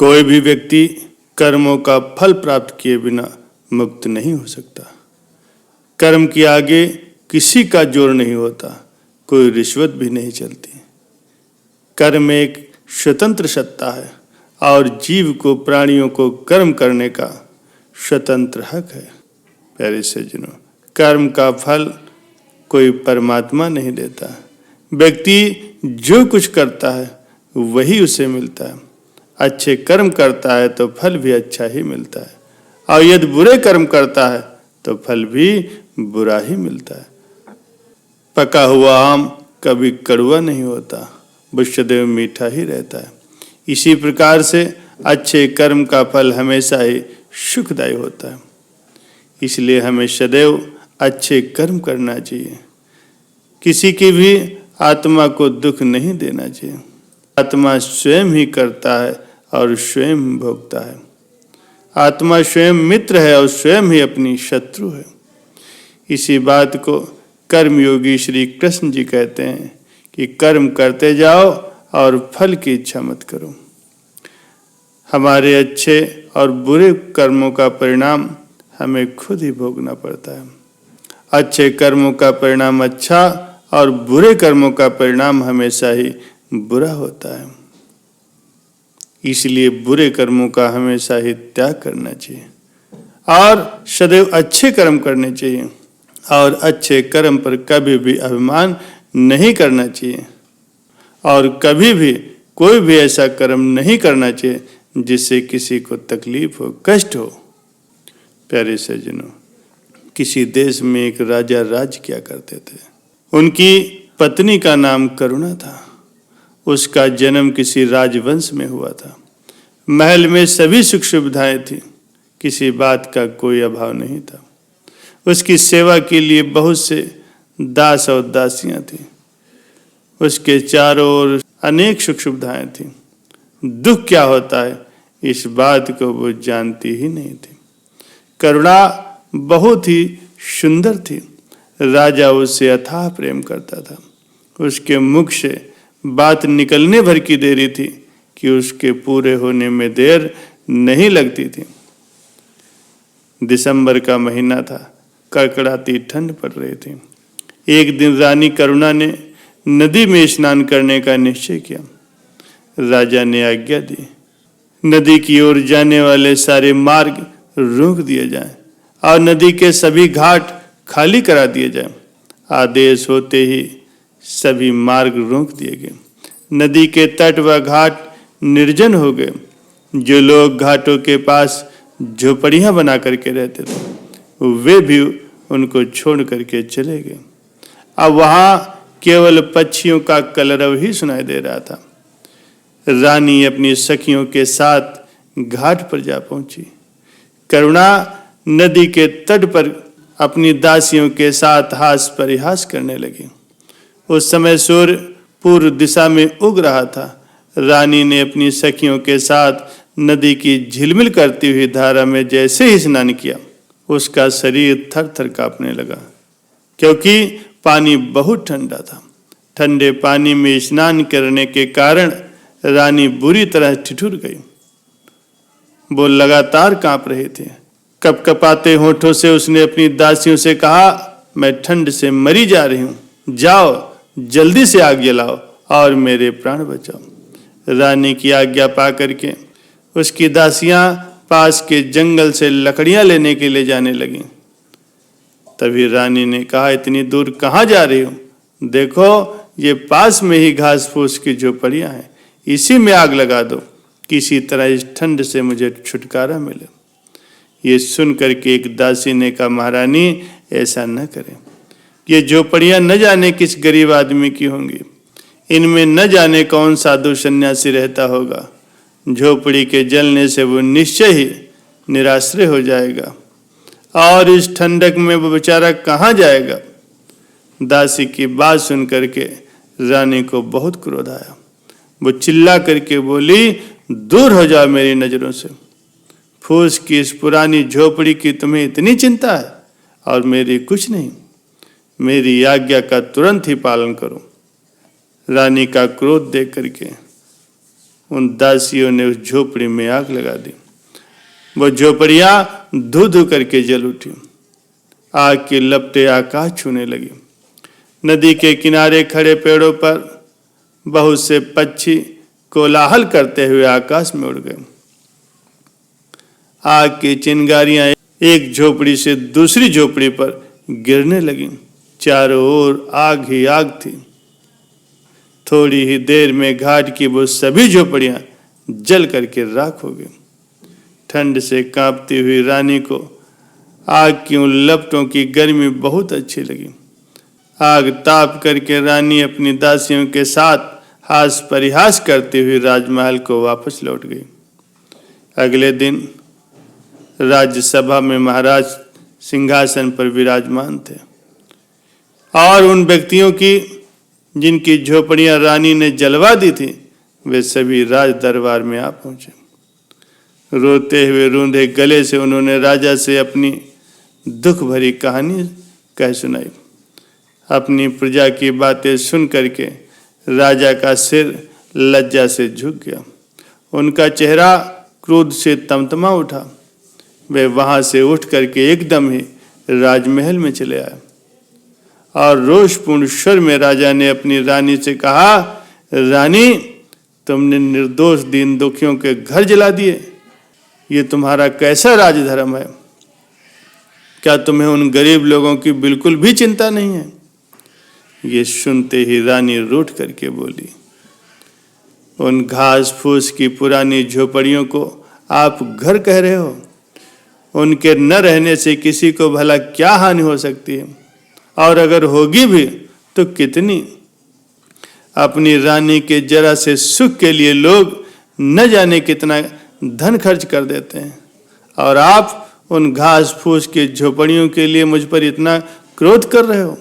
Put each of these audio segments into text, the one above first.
कोई भी व्यक्ति कर्मों का फल प्राप्त किए बिना मुक्त नहीं हो सकता। कर्म के आगे किसी का जोर नहीं होता, कोई रिश्वत भी नहीं चलती। कर्म एक स्वतंत्र सत्ता है और जीव को, प्राणियों को कर्म करने का स्वतंत्र हक है। प्यारे सज्जनों, कर्म का फल कोई परमात्मा नहीं देता। व्यक्ति जो कुछ करता है वही उसे मिलता है। अच्छे कर्म करता है तो फल भी अच्छा ही मिलता है, और यदि बुरे कर्म करता है तो फल भी बुरा ही मिलता है। पका हुआ आम कभी कड़वा नहीं होता, वो सदैव मीठा ही रहता है। इसी प्रकार से अच्छे कर्म का फल हमेशा ही सुखदायी होता है। इसलिए हमें सदैव अच्छे कर्म करना चाहिए। किसी की भी आत्मा को दुख नहीं देना चाहिए। आत्मा स्वयं ही करता है और स्वयं भोगता है। आत्मा स्वयं मित्र है और स्वयं ही अपनी शत्रु है। इसी बात को कर्मयोगी श्री कृष्ण जी कहते हैं कि कर्म करते जाओ और फल की इच्छा मत करो। हमारे अच्छे और बुरे कर्मों का परिणाम हमें खुद ही भोगना पड़ता है। अच्छे कर्मों का परिणाम अच्छा और बुरे कर्मों का परिणाम हमेशा ही बुरा होता है। इसलिए बुरे कर्मों का हमेशा ही त्याग करना चाहिए और सदैव अच्छे कर्म करने चाहिए, और अच्छे कर्म पर कभी भी अभिमान नहीं करना चाहिए, और कभी भी कोई भी ऐसा कर्म नहीं करना चाहिए जिससे किसी को तकलीफ हो, कष्ट हो। प्यारे सज्जनों, किसी देश में एक राजा राज किया करते थे। उनकी पत्नी का नाम करुणा था। उसका जन्म किसी राजवंश में हुआ था। महल में सभी सुख सुविधाएं थी, किसी बात का कोई अभाव नहीं था। उसकी सेवा के लिए बहुत से दास और दासियां थीं। उसके चारों ओर अनेक सुख सुविधाएं थीं। दुख क्या होता है इस बात को वो जानती ही नहीं थी। करुणा बहुत ही सुंदर थी। राजा उससे अथाह प्रेम करता था। उसके मुख से बात निकलने भर की देरी थी कि उसके पूरे होने में देर नहीं लगती थी। दिसंबर का महीना था, कड़कड़ाती ठंड पड़ रही थी। एक दिन रानी करुणा ने नदी में स्नान करने का निश्चय किया। राजा ने आज्ञा दी, नदी की ओर जाने वाले सारे मार्ग रोक दिए जाएं और नदी के सभी घाट खाली करा दिए जाएं। आदेश होते ही सभी मार्ग रोक दिए गए। नदी के तट व घाट निर्जन हो गए। जो लोग घाटों के पास झोपड़ियां बना करके रहते थे वे भी उनको छोड़ करके चले गए। अब वहां केवल पक्षियों का कलरव ही सुनाई दे रहा था। रानी अपनी सखियों के साथ घाट पर जा पहुंची। करुणा नदी के तट पर अपनी दासियों के साथ हास परिहास करने लगी। उस समय सूर्य पूर्व दिशा में उग रहा था। रानी ने अपनी सखियों के साथ नदी की झिलमिल करती हुई धारा में जैसे ही स्नान किया, उसका शरीर थर थर कांपने लगा, क्योंकि पानी बहुत ठंडा था। ठंडे पानी में स्नान करने के कारण रानी बुरी तरह ठिठुर गई। वो लगातार कांप रहे थे। कपकपाते होठों से उसने अपनी दासियों से कहा, मैं ठंड से मरी जा रही हूं, जाओ जल्दी से आग जलाओ और मेरे प्राण बचाओ। रानी की आज्ञा पा करके उसकी दासियां पास के जंगल से लकड़ियां लेने के लिए जाने लगीं। तभी रानी ने कहा, इतनी दूर कहाँ जा रही हो? देखो ये पास में ही घास फूस की झोपड़ियां हैं, इसी में आग लगा दो, किसी तरह इस ठंड से मुझे छुटकारा मिले। ये सुन करके एक दासी ने कहा, महारानी ऐसा न करें, ये झोपड़ियां न जाने किस गरीब आदमी की होंगी, इनमें न जाने कौन साधु सन्यासी रहता होगा। झोपड़ी के जलने से वो निश्चय ही निराश्रय हो जाएगा और इस ठंडक में वो बेचारा कहाँ जाएगा। दासी की बात सुन करके रानी को बहुत क्रोध आया। वो चिल्ला करके बोली, दूर हो जाओ मेरी नजरों से। फूस की इस पुरानी झोपड़ी की तुम्हें इतनी चिंता है और मेरी कुछ नहीं। मेरी आज्ञा का तुरंत ही पालन करो। रानी का क्रोध देख करके उन दासियों ने उस झोपड़ी में आग लगा दी। वो झोपड़ियां धू धू करके जल उठी। आग की लपटें आकाश छूने लगी। नदी के किनारे खड़े पेड़ों पर बहुत से पक्षी कोलाहल करते हुए आकाश में उड़ गए। आग की चिंगारियां एक झोपड़ी से दूसरी झोपड़ी पर गिरने लगी। चारों ओर आग ही आग थी। थोड़ी ही देर में घाट की वो सभी झोपड़ियां जल करके राख हो गई। ठंड से कांपती हुई रानी को आग की उन लपटों की गर्मी बहुत अच्छी लगी। आग ताप करके रानी अपनी दासियों के साथ हास परिहास करती हुई राजमहल को वापस लौट गई। अगले दिन राज्यसभा में महाराज सिंहासन पर विराजमान थे और उन व्यक्तियों की जिनकी झोपड़ियां रानी ने जलवा दी थी वे सभी राज दरबार में आ पहुंचे। रोते हुए रूंधे गले से उन्होंने राजा से अपनी दुख भरी कहानी कह सुनाई। अपनी प्रजा की बातें सुन करके राजा का सिर लज्जा से झुक गया। उनका चेहरा क्रोध से तमतमा उठा। वे वहां से उठ करके एकदम ही राजमहल में चले आए और रोषपूर्ण स्वर में राजा ने अपनी रानी से कहा, रानी, तुमने निर्दोष दीन दुखियों के घर जला दिए। ये तुम्हारा कैसा राजधर्म है? क्या तुम्हें उन गरीब लोगों की बिल्कुल भी चिंता नहीं है? ये सुनते ही रानी रूठ करके बोली, उन घास फूस की पुरानी झोपड़ियों को आप घर कह रहे हो? उनके न रहने से किसी को भला क्या हानि हो सकती है? और अगर होगी भी तो कितनी? अपनी रानी के जरा से सुख के लिए लोग न जाने कितना धन खर्च कर देते हैं और आप उन घास फूस की झोपड़ियों के लिए मुझ पर इतना क्रोध कर रहे हो।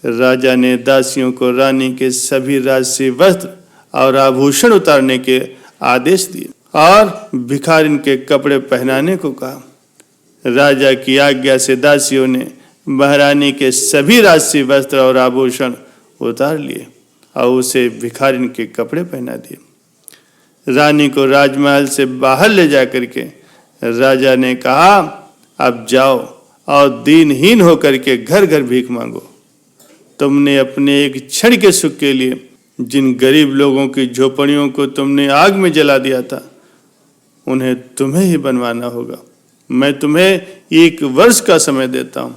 राजा ने दासियों को रानी के सभी राजसी वस्त्र और आभूषण उतारने के आदेश दिए और भिखारिन के कपड़े पहनाने को कहा। राजा की आज्ञा से दासियों ने महारानी के सभी राजसी वस्त्र और आभूषण उतार लिए और उसे भिखारिन के कपड़े पहना दिए। रानी को राजमहल से बाहर ले जाकर के राजा ने कहा, अब जाओ और दीनहीन होकर के घर घर भीख मांगो। तुमने अपने एक क्षण के सुख के लिए जिन गरीब लोगों की झोपड़ियों को तुमने आग में जला दिया था उन्हें तुम्हें ही बनवाना होगा। मैं तुम्हें 1 वर्ष का समय देता हूँ।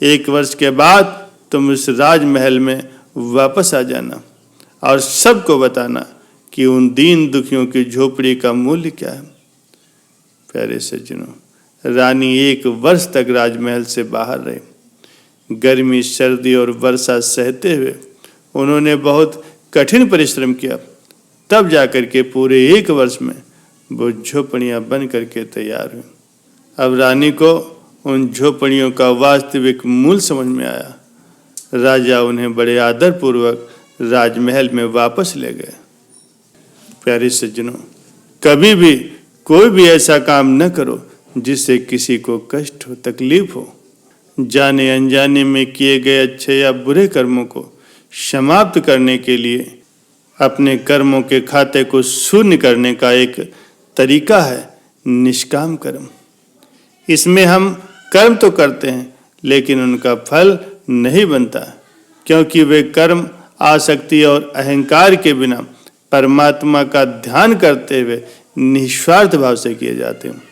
1 वर्ष के बाद तुम इस राजमहल में वापस आ जाना और सबको बताना कि उन दीन दुखियों की झोपड़ी का मूल्य क्या है। प्यारे सज्जनों, रानी 1 वर्ष तक राजमहल से बाहर रही। गर्मी, सर्दी और वर्षा सहते हुए उन्होंने बहुत कठिन परिश्रम किया। तब जाकर के पूरे 1 वर्ष में वो झोपड़ियां बन करके तैयार हुई। अब रानी को उन झोपड़ियों का वास्तविक मूल्य समझ में आया। राजा उन्हें बड़े आदर पूर्वक राजमहल में वापस ले गए। प्यारे सज्जनों, कभी भी कोई भी ऐसा काम न करो जिससे किसी को कष्ट हो, तकलीफ हो। जाने अनजाने में किए गए अच्छे या बुरे कर्मों को समाप्त करने के लिए अपने कर्मों के खाते को शून्य करने का एक तरीका है निष्काम कर्म। इसमें हम कर्म तो करते हैं लेकिन उनका फल नहीं बनता, क्योंकि वे कर्म आसक्ति और अहंकार के बिना परमात्मा का ध्यान करते हुए निस्वार्थ भाव से किए जाते हैं।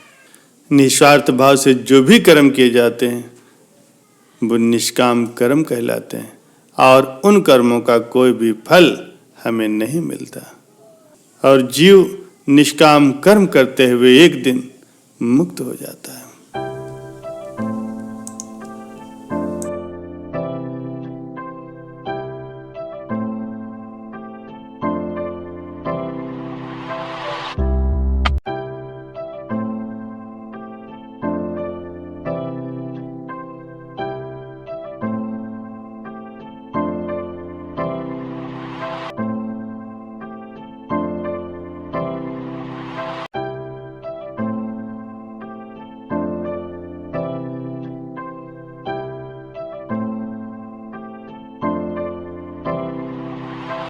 निस्वार्थ भाव से जो भी कर्म किए जाते हैं वो निष्काम कर्म कहलाते हैं और उन कर्मों का कोई भी फल हमें नहीं मिलता और जीव निष्काम कर्म करते हुए एक दिन मुक्त हो जाता है।